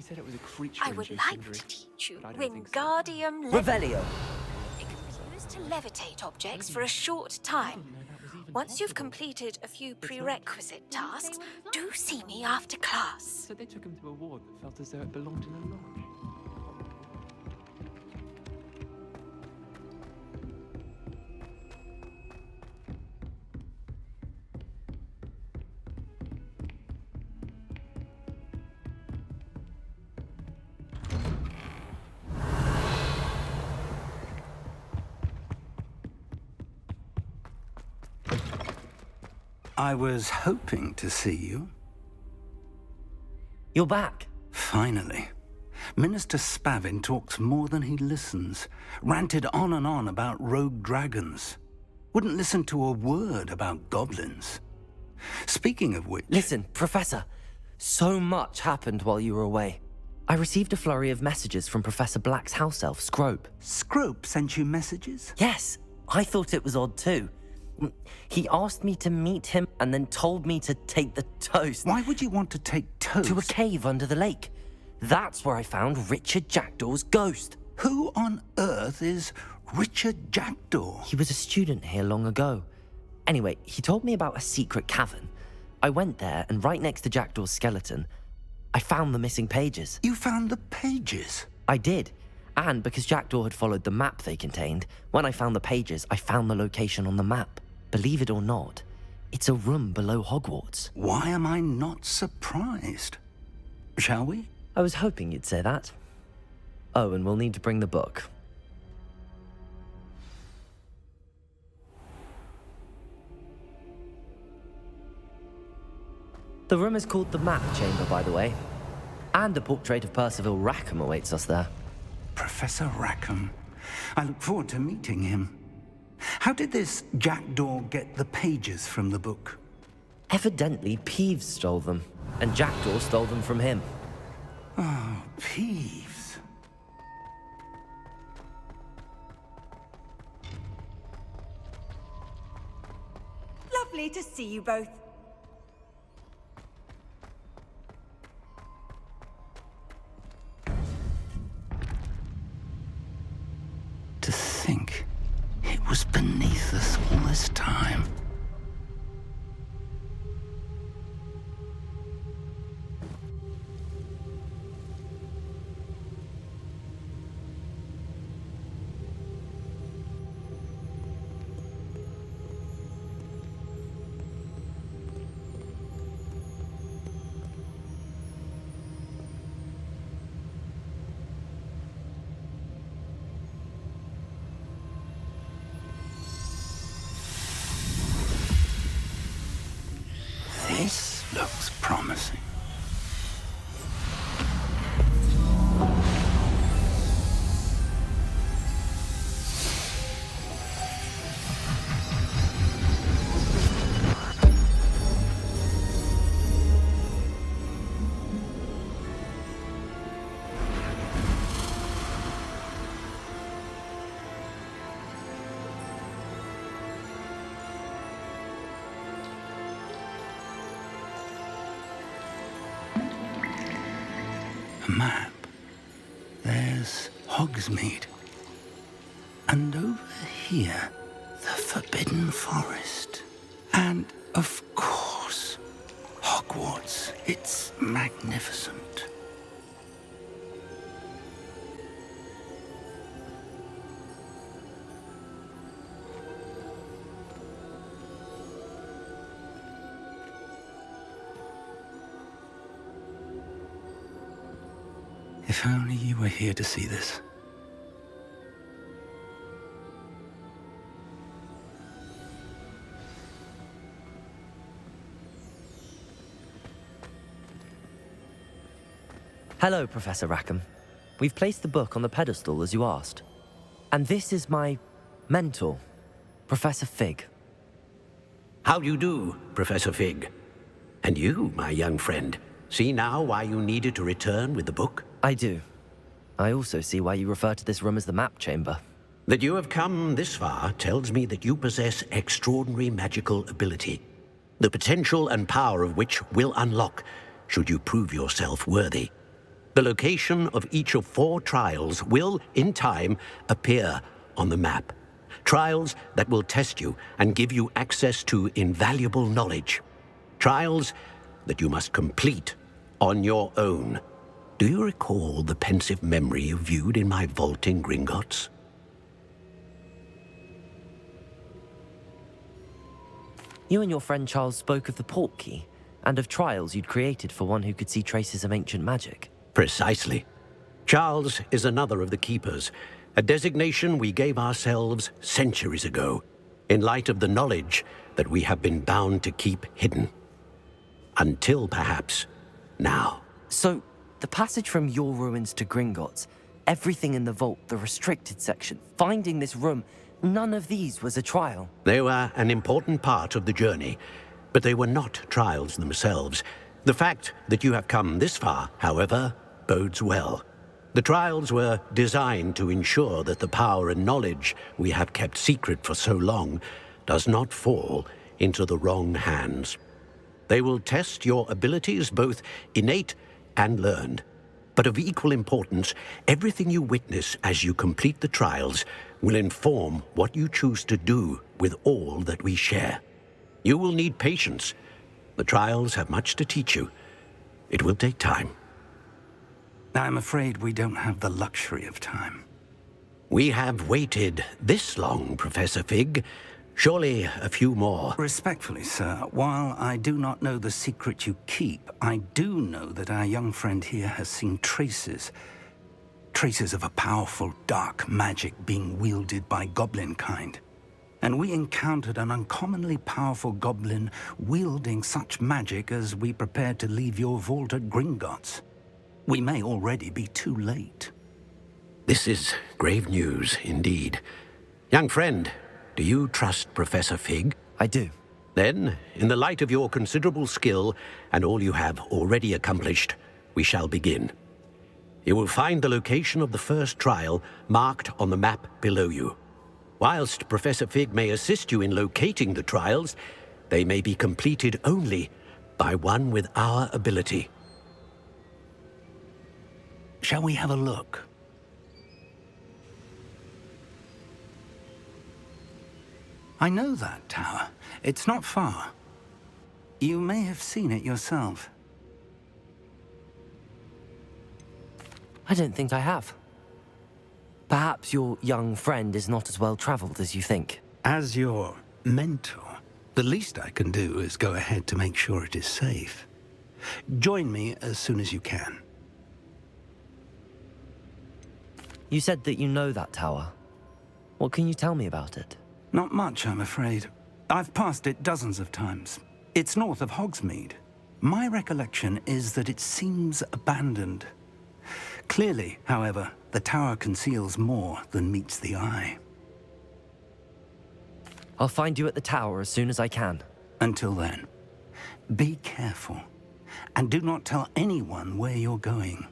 He said it was a creature. I would like to teach you Wingardium Revelio. It can be used to levitate objects for a short time. Once you've completed a few prerequisite tasks, do see me after class. So they took him to a ward that felt as though it belonged in a lodge. I was hoping to see you. You're back. Finally. Minister Spavin talks more than he listens. Ranted on and on about rogue dragons. Wouldn't listen to a word about goblins. Speaking of which... Listen, Professor. So much happened while you were away. I received a flurry of messages from Professor Black's house elf, Scrope. Scrope sent you messages? Yes, I thought it was odd too. He asked me to meet him and then told me to take the toast. Why would you want to take toast? To a cave under the lake. That's where I found Richard Jackdaw's ghost. Who on earth is Richard Jackdaw? He was a student here long ago. Anyway, he told me about a secret cavern. I went there, and right next to Jackdaw's skeleton, I found the missing pages. You found the pages? I did. And because Jackdaw had followed the map they contained, when I found the pages, I found the location on the map. Believe it or not, it's a room below Hogwarts. Why am I not surprised? Shall we? I was hoping you'd say that. Oh, and we'll need to bring the book. The room is called the Map Chamber, by the way. And a portrait of Percival Rackham awaits us there. Professor Rackham. I look forward to meeting him. How did this Jackdaw get the pages from the book? Evidently, Peeves stole them, and Jackdaw stole them from him. Oh, Peeves. Lovely to see you both. To think it was beneath us all this time. This looks promising. A map. There's Hogsmeade. And over here, the Forbidden Forest. And, of course, Hogwarts. It's magnificent. If only you were here to see this. Hello, Professor Rackham. We've placed the book on the pedestal as you asked. And this is my mentor, Professor Fig. How do you do, Professor Fig? And you, my young friend, see now why you needed to return with the book? I do. I also see why you refer to this room as the Map Chamber. That you have come this far tells me that you possess extraordinary magical ability, the potential and power of which will unlock should you prove yourself worthy. The location of each of 4 trials will, in time, appear on the map. Trials that will test you and give you access to invaluable knowledge. Trials that you must complete on your own. Do you recall the pensive memory you viewed in my vault in Gringotts? You and your friend Charles spoke of the Portkey, and of trials you'd created for one who could see traces of ancient magic. Precisely. Charles is another of the Keepers, a designation we gave ourselves centuries ago, in light of the knowledge that we have been bound to keep hidden. Until, perhaps, now. So, the passage from your ruins to Gringotts, everything in the vault, the restricted section, finding this room, none of these was a trial. They were an important part of the journey, but they were not trials themselves. The fact that you have come this far, however, bodes well. The trials were designed to ensure that the power and knowledge we have kept secret for so long does not fall into the wrong hands. They will test your abilities, both innate and learned. But of equal importance, everything you witness as you complete the trials will inform what you choose to do with all that we share. You will need patience. The trials have much to teach you. It will take time. I'm afraid we don't have the luxury of time. We have waited this long, Professor Fig. Surely a few more. Respectfully, sir, while I do not know the secret you keep, I do know that our young friend here has seen traces of a powerful dark magic being wielded by goblin kind. And we encountered an uncommonly powerful goblin wielding such magic as we prepared to leave your vault at Gringotts. We may already be too late. This is grave news indeed. Young friend, do you trust Professor Fig? I do. Then, in the light of your considerable skill and all you have already accomplished, we shall begin. You will find the location of the first trial marked on the map below you. Whilst Professor Fig may assist you in locating the trials, they may be completed only by one with our ability. Shall we have a look? I know that tower. It's not far. You may have seen it yourself. I don't think I have. Perhaps your young friend is not as well traveled as you think. As your mentor, the least I can do is go ahead to make sure it is safe. Join me as soon as you can. You said that you know that tower. What can you tell me about it? Not much, I'm afraid. I've passed it dozens of times. It's north of Hogsmid. My recollection is that it seems abandoned. Clearly, however, the tower conceals more than meets the eye. I'll find you at the tower as soon as I can. Until then, be careful. And do not tell anyone where you're going.